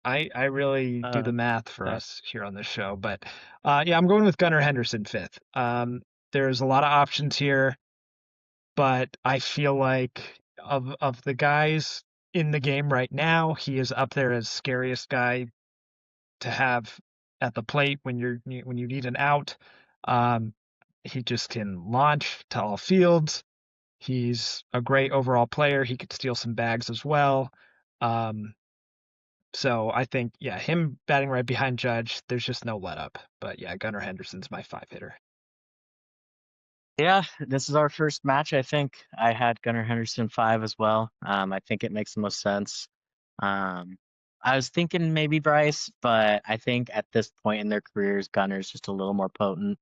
I really do Uh, the math for uh, us here on this show, but yeah, I'm going with Gunnar Henderson 5th. There's a lot of options here, but I feel like of the guys in the game right now, he is up there as scariest guy to have at the plate when you need an out. Um, he just can launch to all fields. He's a great overall player. He could steal some bags as well. Um, so I think, yeah, him batting right behind Judge, there's just no let up. But yeah, Gunnar Henderson's my 5 hitter. yeah, this is our first match. I think I had Gunnar Henderson 5 as well. I think it makes the most sense. Um, I was thinking maybe Bryce, but I think at this point in their careers, Gunner's just a little more potent.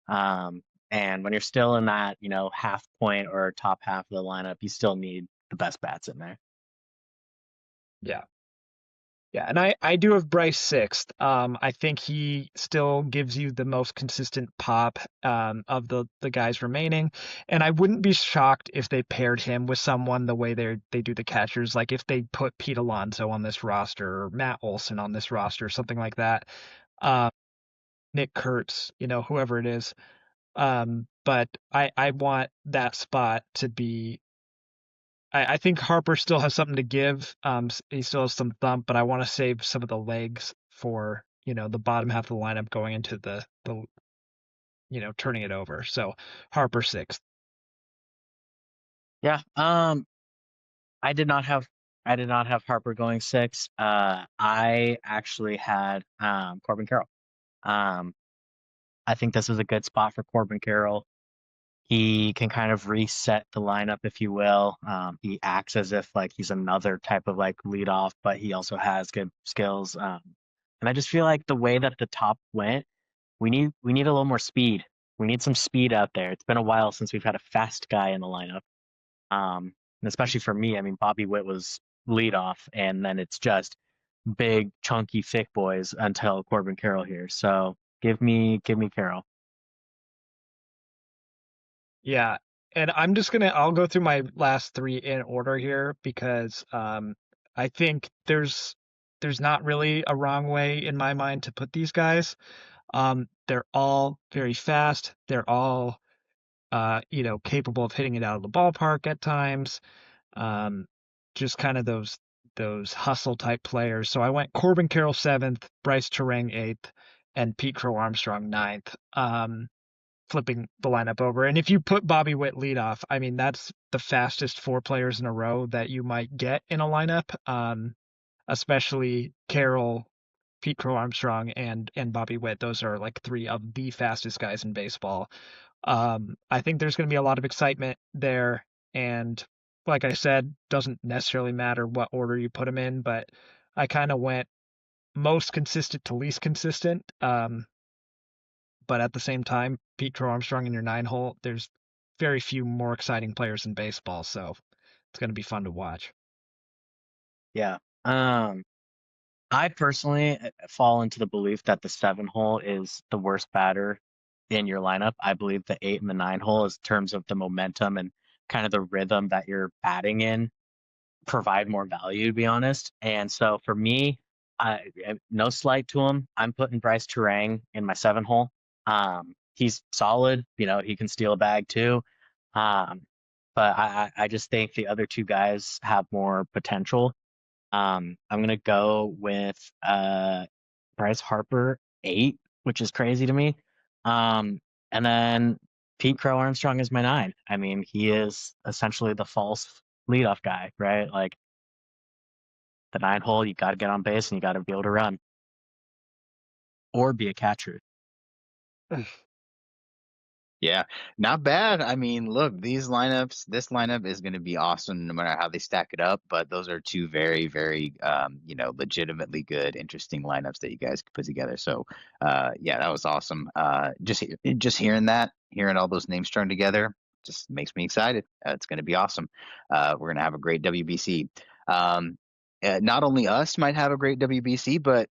Um, and when you're still in that, half point or top half of the lineup, you still need the best bats in there. Yeah. Yeah, and I do have Bryce sixth. I think he still gives you the most consistent pop of the guys remaining, and I wouldn't be shocked if they paired him with someone the way they do the catchers, like if they put Pete Alonso on this roster or Matt Olson on this roster, something like that. Um, Nick Kurtz, whoever it is. But I want that spot to be. I think Harper still has something to give. He still has some thump, but I want to save some of the legs for the bottom half of the lineup going into the turning it over. So Harper sixth. Yeah. I did not have Harper going six. I actually had Corbin Carroll. Um, I think this is a good spot for Corbin Carroll. He can kind of reset the lineup, if you will. He acts as if like he's another type of like leadoff, but he also has good skills. And I just feel like the way that the top went, we need a little more speed. We need some speed out there. It's been a while since we've had a fast guy in the lineup. And especially for me, I mean, Bobby Witt was leadoff, and then it's just big, chunky, thick boys until Corbin Carroll here. So give me Carroll. Yeah, and I'll go through my last three in order here because I think there's not really a wrong way in my mind to put these guys. They're all very fast. They're all capable of hitting it out of the ballpark at times. Um, just kind of those hustle type players. So I went Corbin Carroll seventh, Bryce Terang eighth, and Pete Crow Armstrong ninth. Flipping the lineup over. And if you put Bobby Witt leadoff, I mean that's the fastest four players in a row that you might get in a lineup. Especially Carroll, Pete Crow Armstrong, and Bobby Witt. Those are like three of the fastest guys in baseball. I think there's going to be a lot of excitement there, and like I said, doesn't necessarily matter what order you put them in, but I kind of went most consistent to least consistent. But at the same time, Pete Crow Armstrong in your nine hole, there's very few more exciting players in baseball, so it's going to be fun to watch. Yeah. Um, I personally fall into the belief that the 7 hole is the worst batter in your lineup. I believe the 8 and the 9 hole, is in terms of the momentum and kind of the rhythm that you're batting in, provide more value, to be honest. And so for me, no slight to him, I'm putting Bryce Terang in my 7 hole. He's solid. He can steal a bag too. Um, but I just think the other two guys have more potential. I'm gonna go with Bryce Harper 8, which is crazy to me. Um, and then Pete Crow Armstrong is my 9. I mean, he is essentially the false leadoff guy, right? Like the 9 hole, you got to get on base and you got to be able to run or be a catcher. Yeah, not bad. I mean, look, this lineup is going to be awesome no matter how they stack it up. But those are two very, very, legitimately good, interesting lineups that you guys could put together. So, yeah, that was awesome. Just hearing all those names strung together, just makes me excited. It's going to be awesome. We're going to have a great WBC. Not only us might have a great WBC, but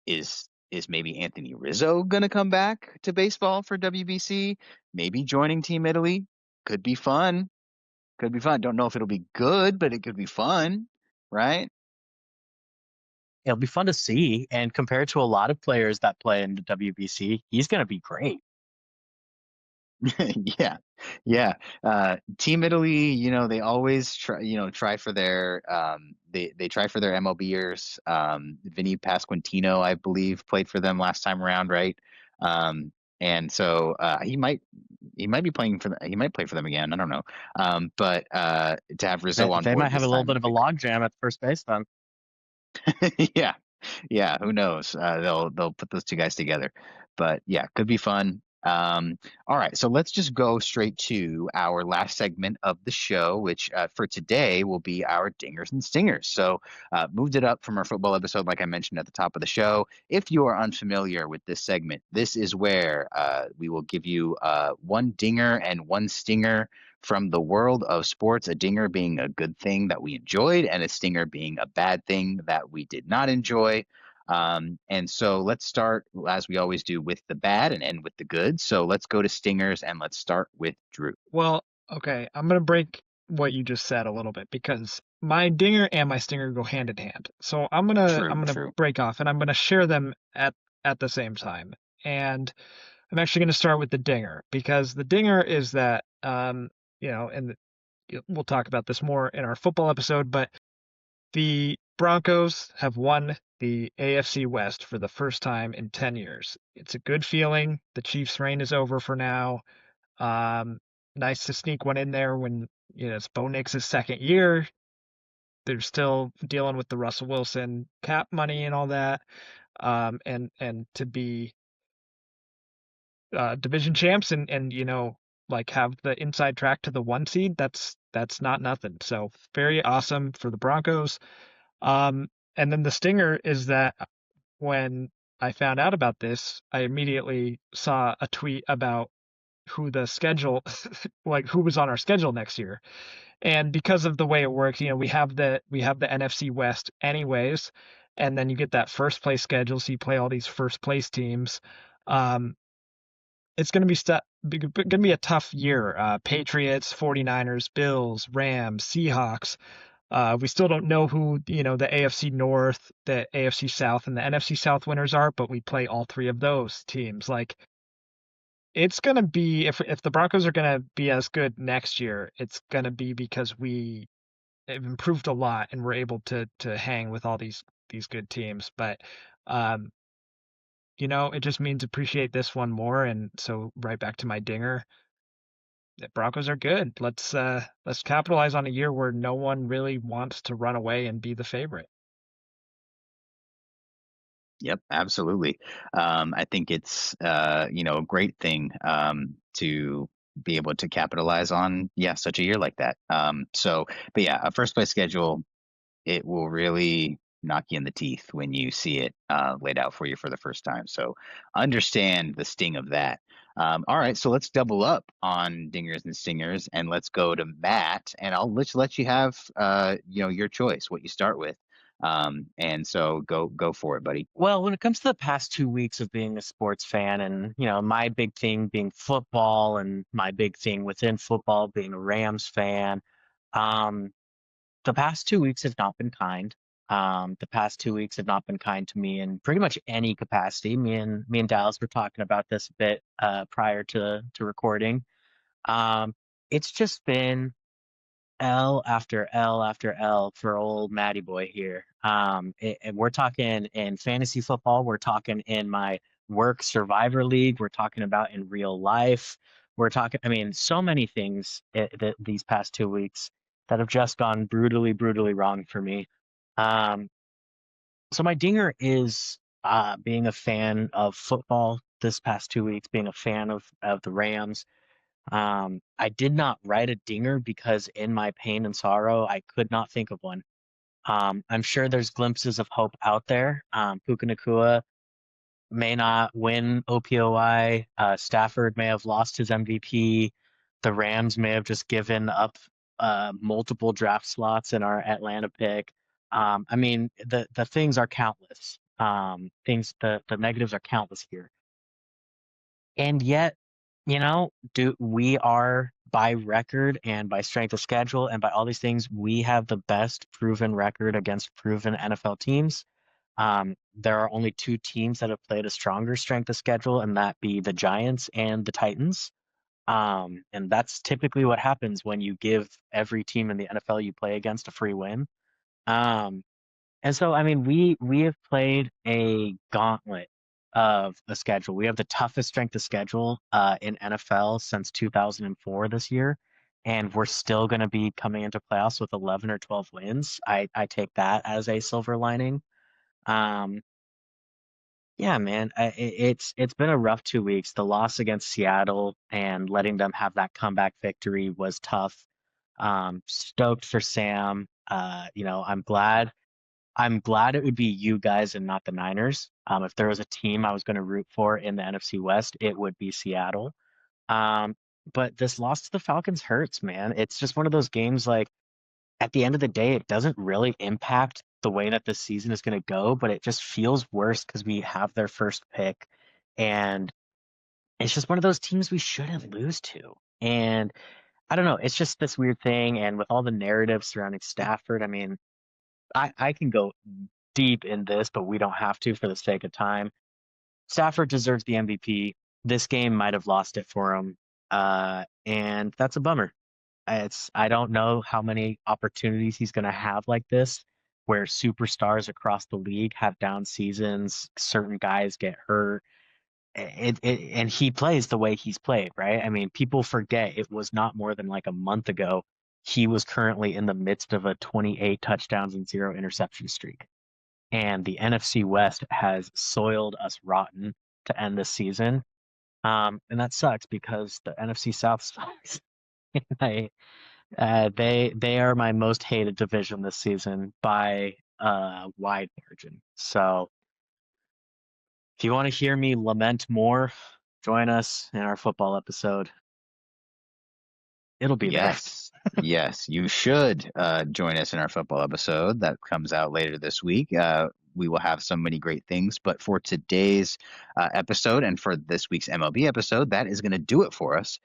is maybe Anthony Rizzo gonna come back to baseball for WBC? Maybe joining Team Italy could be fun. Could be fun. Don't know if it'll be good, but it could be fun, right? It'll be fun to see. And compared to a lot of players that play in the WBC, he's going to be great. Yeah, yeah. Team Italy, they always try for their they try for their MLBers. Vinny Pasquantino, I believe, played for them last time around, right? And so he might play for them again. I don't know. But to have Rizzo on They board might have this a little time bit would of a be great. logjam at first base then. Yeah, yeah. Who knows? They'll put those two guys together, but yeah, could be fun. All right, so let's just go straight to our last segment of the show, which for today will be our dingers and stingers. So, moved it up from our football episode, like I mentioned at the top of the show. If you are unfamiliar with this segment, this is where we will give you one dinger and one stinger from the world of sports. A dinger being a good thing that we enjoyed, and a stinger being a bad thing that we did not enjoy. And so let's start, as we always do, with the bad and end with the good. So let's go to stingers and let's start with Drew. Well, okay, I'm gonna break what you just said a little bit because my dinger and my stinger go hand in hand. So I'm gonna True. break off and I'm gonna share them at the same time. And I'm actually gonna start with the dinger because the dinger is that and we'll talk about this more in our football episode, but the Broncos have won the AFC West for the first time in 10 years. It's a good feeling. The Chiefs' reign is over for now. Um, Nice to sneak one in there when it's Bo Nix's second year. They're still dealing with the Russell Wilson cap money and all that. And to be division champs and like have the inside track to the 1 seed, that's not nothing. So very awesome for the Broncos. And then the stinger is that when I found out about this, I immediately saw a tweet about who the schedule, like who was on our schedule next year. And because of the way it works, we have the NFC West anyways, and then you get that first place schedule, so you play all these first place teams. Um, it's going to be a tough year. Patriots, 49ers, Bills, Rams, Seahawks. We still don't know who, the AFC North, the AFC South, and the NFC South winners are, but we play all three of those teams. Like, it's going to be, if the Broncos are going to be as good next year, it's going to be because we have improved a lot and we're able to hang with all these good teams. But, um, it just means appreciate this one more. And so right back to my dinger. The Broncos are good. Let's capitalize on a year where no one really wants to run away and be the favorite. Yep, absolutely. I think it's a great thing to be able to capitalize on, yeah, such a year like that. But yeah, a first place schedule, it will really knock you in the teeth when you see it laid out for you for the first time. So understand the sting of that. All right, so let's double up on dingers and stingers, and let's go to Matt, and I'll let you have your choice, what you start with. And so go for it, buddy. Well, when it comes to the past 2 weeks of being a sports fan and, my big thing being football and my big thing within football being a Rams fan, um, the past 2 weeks have not been kind. The past 2 weeks have not been kind to me in pretty much any capacity. Me and Dallas were talking about this a bit prior to recording. Um, it's just been L after L after L for old Matty boy here. And we're talking in fantasy football. We're talking in my work survivor league. We're talking about in real life. We're talking, I mean, so many things these past 2 weeks that have just gone brutally, brutally wrong for me. Um, so my dinger is being a fan of football this past 2 weeks, being a fan of the Rams. I did not write a dinger because in my pain and sorrow, I could not think of one. I'm sure there's glimpses of hope out there. Puka Nacua may not win OPOI. Stafford may have lost his MVP. The Rams may have just given up multiple draft slots in our Atlanta pick. I mean, the things are countless. The negatives are countless here. And yet, we are by record and by strength of schedule and by all these things, we have the best proven record against proven NFL teams. There are only two teams that have played a stronger strength of schedule, and that be the Giants and the Titans. And that's typically what happens when you give every team in the NFL you play against a free win. Um, and so, I mean, we have played a gauntlet of a schedule. We have the toughest strength of schedule in NFL since 2004 this year, and we're still going to be coming into playoffs with 11 or 12 wins. I take that as a silver lining. Um, Yeah, man. It's been a rough 2 weeks. The loss against Seattle and letting them have that comeback victory was tough. Stoked for Sam. I'm glad it would be you guys and not the Niners. If there was a team I was going to root for in the NFC West, it would be Seattle. Um, but this loss to the Falcons hurts, man. It's just one of those games like at the end of the day, it doesn't really impact the way that the season is going to go, but it just feels worse because we have their first pick. And it's just one of those teams we shouldn't lose to. And I don't know, it's just this weird thing. And with all the narratives surrounding Stafford, I mean, I can go deep in this, but we don't have to for the sake of time. Stafford deserves the MVP. This game might have lost it for him. And that's a bummer. I don't know how many opportunities he's going to have like this, where superstars across the league have down seasons, certain guys get hurt, and he plays the way he's played, right? I mean, people forget it was not more than like a month ago he was currently in the midst of a 28 touchdowns and 0 interception streak, and the NFC West has soiled us rotten to end this season. And that sucks because the NFC South sucks. I they are my most hated division this season by a wide margin. So if you want to hear me lament more, join us in our football episode. It'll be there. Yes, yes, you should join us in our football episode that comes out later this week. We will have so many great things, but for today's episode and for this week's MLB episode, that is going to do it for us.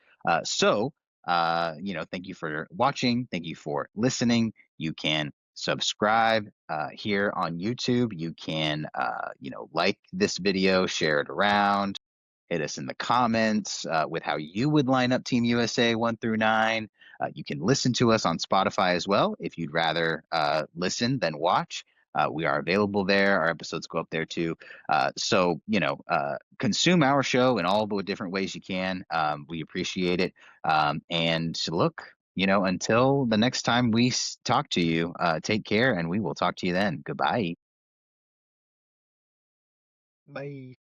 Thank you for watching. Thank you for listening. You can subscribe here on YouTube. You can, like this video, share it around. Hit us in the comments with how you would line up Team USA 1 through 9. You can listen to us on Spotify as well if you'd rather listen than watch. We are available there. Our episodes go up there too. Consume our show in all the different ways you can. We appreciate it. And look, until the next time we talk to you, take care, and we will talk to you then. Goodbye. Bye.